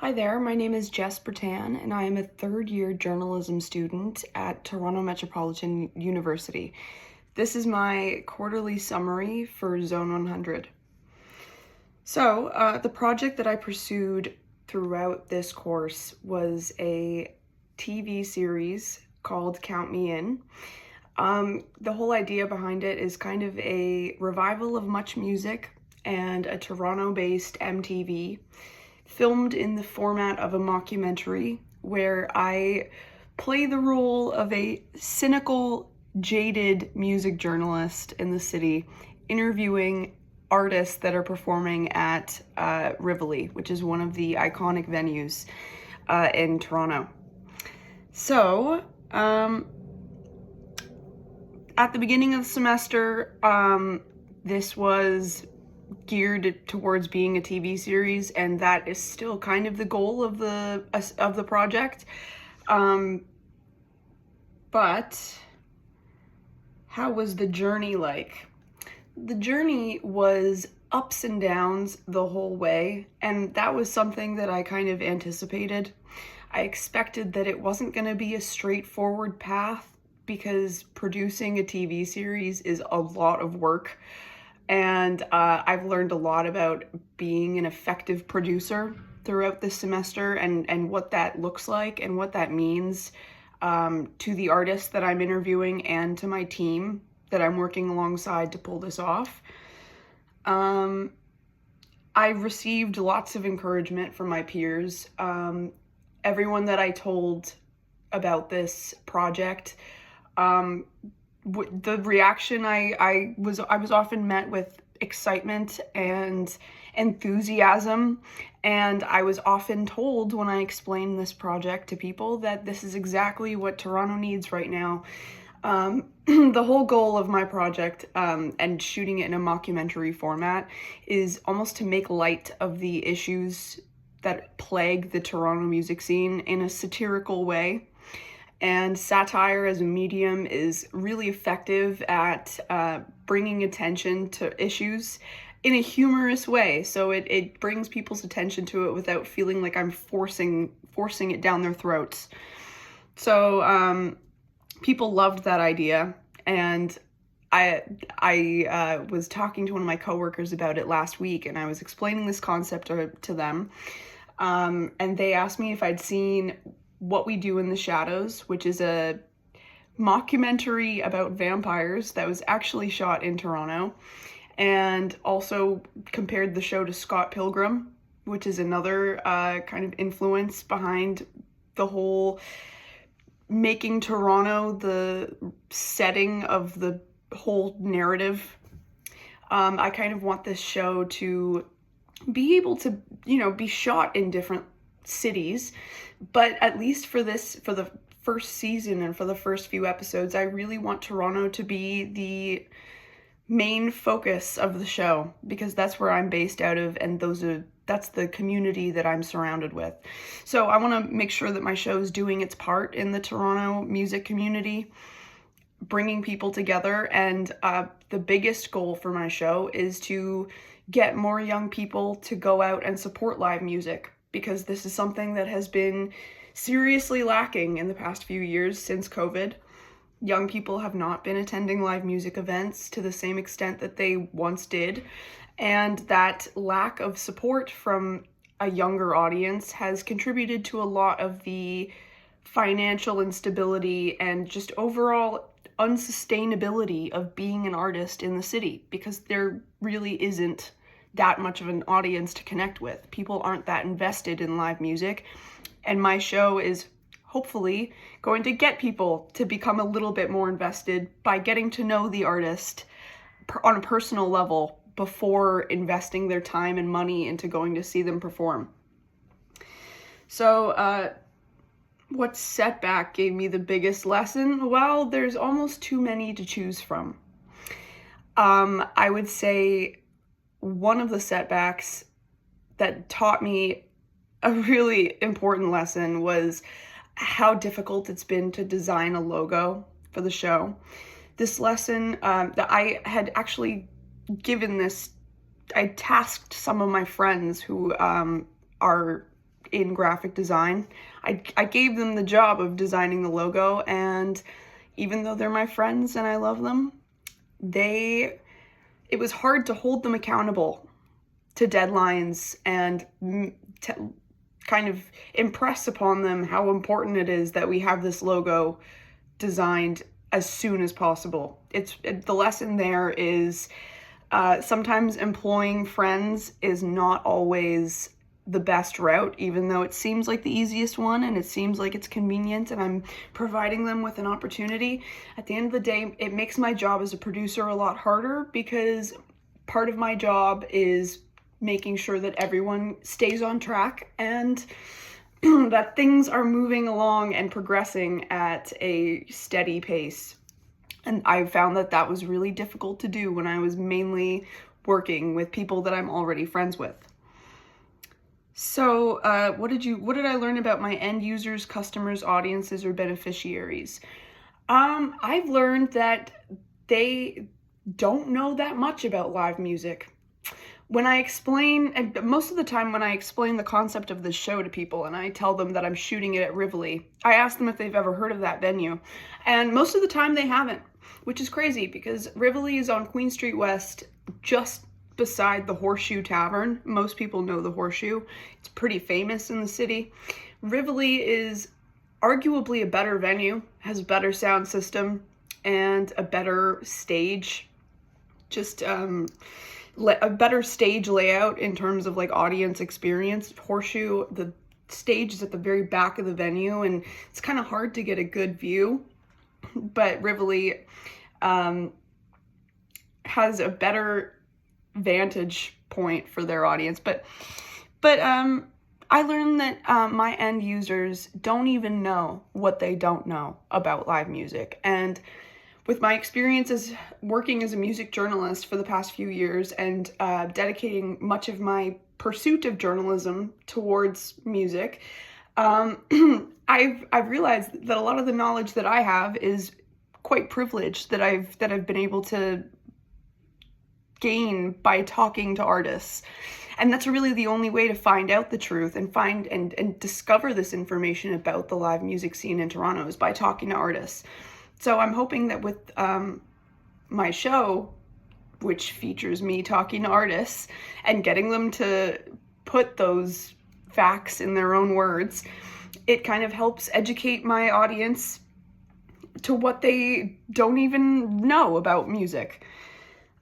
Hi there, my name is Jess and I am a third-year journalism student at Toronto Metropolitan University. This is my quarterly summary for ZON 100. The project that I pursued throughout this course was a TV series called Count Me In. The whole idea behind it is kind of a revival of Much Music and a Toronto-based MTV, filmed in the format of a mockumentary where I play the role of a cynical, jaded music journalist in the city, interviewing artists that are performing at Rivoli, which is one of the iconic venues in Toronto. At the beginning of the semester, this was geared towards being a TV series, and that is still kind of the goal of the project. But how was the journey like? The journey was ups and downs the whole way, and that was something that I kind of anticipated. I expected that it wasn't going to be a straightforward path because producing a TV series is a lot of work. And I've learned a lot about being an effective producer throughout this semester and what that looks like and what that means to the artists that I'm interviewing and to my team that I'm working alongside to pull this off. I received lots of encouragement from my peers. Everyone that I told about this project, the reaction I was often met with excitement and enthusiasm, and I was often told when I explained this project to people that this is exactly what Toronto needs right now. The whole goal of my project and shooting it in a mockumentary format is almost to make light of the issues that plague the Toronto music scene in a satirical way. And satire as a medium is really effective at bringing attention to issues in a humorous way. So it brings people's attention to it without feeling like I'm forcing it down their throats. So people loved that idea, and I was talking to one of my coworkers about it last week, and I was explaining this concept to them, and they asked me if I'd seen What We Do in the Shadows, which is a mockumentary about vampires that was actually shot in Toronto, and also compared the show to Scott Pilgrim, which is another kind of influence behind the whole making Toronto the setting of the whole narrative. I kind of want this show to be able to, be shot in different cities, but at least for the first season and for the first few episodes, I really want Toronto to be the main focus of the show, because that's where I'm based out of, and that's the community that I'm surrounded with. So I want to make sure that my show is doing its part in the Toronto music community, bringing people together, and the biggest goal for my show is to get more young people to go out and support live music, because this is something that has been seriously lacking in the past few years since COVID. Young people have not been attending live music events to the same extent that they once did, and that lack of support from a younger audience has contributed to a lot of the financial instability and just overall unsustainability of being an artist in the city, because there really isn't that much of an audience to connect with. People aren't that invested in live music, and my show is hopefully going to get people to become a little bit more invested by getting to know the artist on a personal level before investing their time and money into going to see them perform. So what setback gave me the biggest lesson? Well, there's almost too many to choose from. I would say one of the setbacks that taught me a really important lesson was how difficult it's been to design a logo for the show. This lesson that I had actually given this, I tasked some of my friends who are in graphic design. I gave them the job of designing the logo, and even though they're my friends and I love them, it was hard to hold them accountable to deadlines and to kind of impress upon them how important it is that we have this logo designed as soon as possible. The lesson there is sometimes employing friends is not always the best route, even though it seems like the easiest one and it seems like it's convenient and I'm providing them with an opportunity. At the end of the day, it makes my job as a producer a lot harder, because part of my job is making sure that everyone stays on track and that things are moving along and progressing at a steady pace. And I found that that was really difficult to do when I was mainly working with people that I'm already friends with. So what did I learn about my end users, customers, audiences, or beneficiaries? I've learned that they don't know that much about live music. When I explain, and most of the time when I explain the concept of the show to people and I tell them that I'm shooting it at Rivoli, I ask them if they've ever heard of that venue. And most of the time they haven't, which is crazy because Rivoli is on Queen Street West, just beside the Horseshoe Tavern. Most people know the Horseshoe. It's pretty famous in the city. Rivoli is arguably a better venue, has a better sound system, and a better stage. Just a better stage layout in terms of like audience experience. Horseshoe, the stage is at the very back of the venue and it's kind of hard to get a good view, but Rivoli has a better vantage point for their audience. But I learned that my end users don't even know what they don't know about live music. And with my experience as working as a music journalist for the past few years and dedicating much of my pursuit of journalism towards music, I've realized that a lot of the knowledge that I have is quite privileged, that I've been able to gain by talking to artists. And that's really the only way to find out the truth and find and discover this information about the live music scene in Toronto, is by talking to artists. So I'm hoping that with my show, which features me talking to artists and getting them to put those facts in their own words, it kind of helps educate my audience to what they don't even know about music.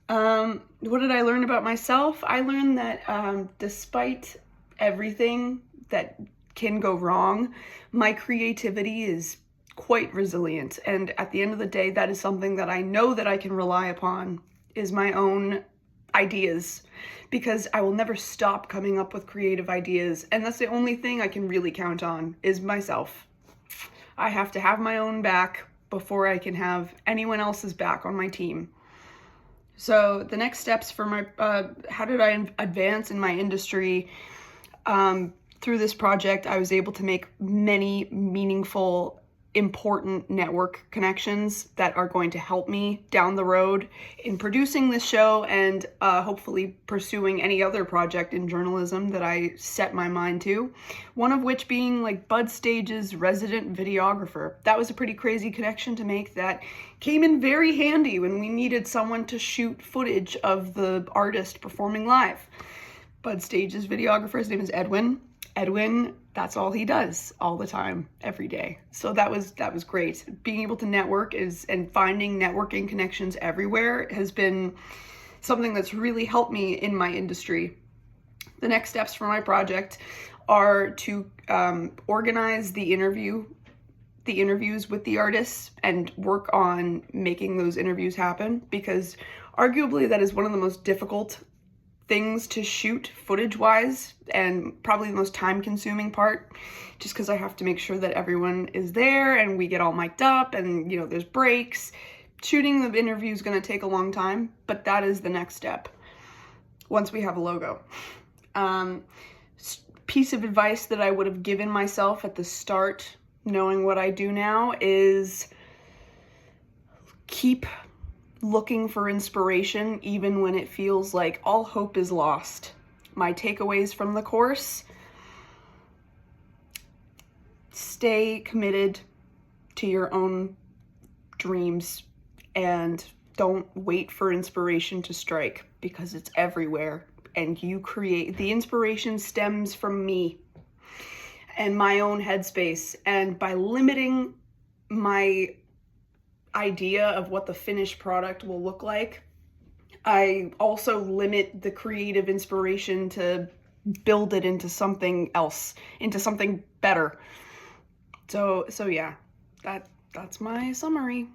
What did I learn about myself? I learned that despite everything that can go wrong, my creativity is quite resilient. And at the end of the day, that is something that I know that I can rely upon, is my own ideas, because I will never stop coming up with creative ideas. And that's the only thing I can really count on, is myself. I have to have my own back before I can have anyone else's back on my team. So the next steps for my, how did I advance in my industry? Through this project, I was able to make many meaningful, important network connections that are going to help me down the road in producing this show and hopefully pursuing any other project in journalism that I set my mind to. One of which being like Bud Stage's resident videographer. That was a pretty crazy connection to make that came in very handy when we needed someone to shoot footage of the artist performing live. Bud Stage's videographer, his name is Edwin. Edwin, that's all he does all the time, every day. So that was great. Being able to network and finding networking connections everywhere has been something that's really helped me in my industry. The next steps for my project are to organize the interviews with the artists and work on making those interviews happen, because arguably that is one of the most difficult things to shoot footage-wise and probably the most time-consuming part, just because I have to make sure that everyone is there and we get all mic'd up and, you know, there's breaks. Shooting the interview is going to take a long time, but that is the next step once we have a logo. Piece of advice that I would have given myself at the start, knowing what I do now, is keep looking for inspiration even when it feels like all hope is lost. My takeaways from the course: stay committed to your own dreams and don't wait for inspiration to strike, because it's everywhere, and you create the inspiration stems from me and my own headspace. And by limiting my idea of what the finished product will look like, I also limit the creative inspiration to build it into something else, into something better. So yeah, that's my summary.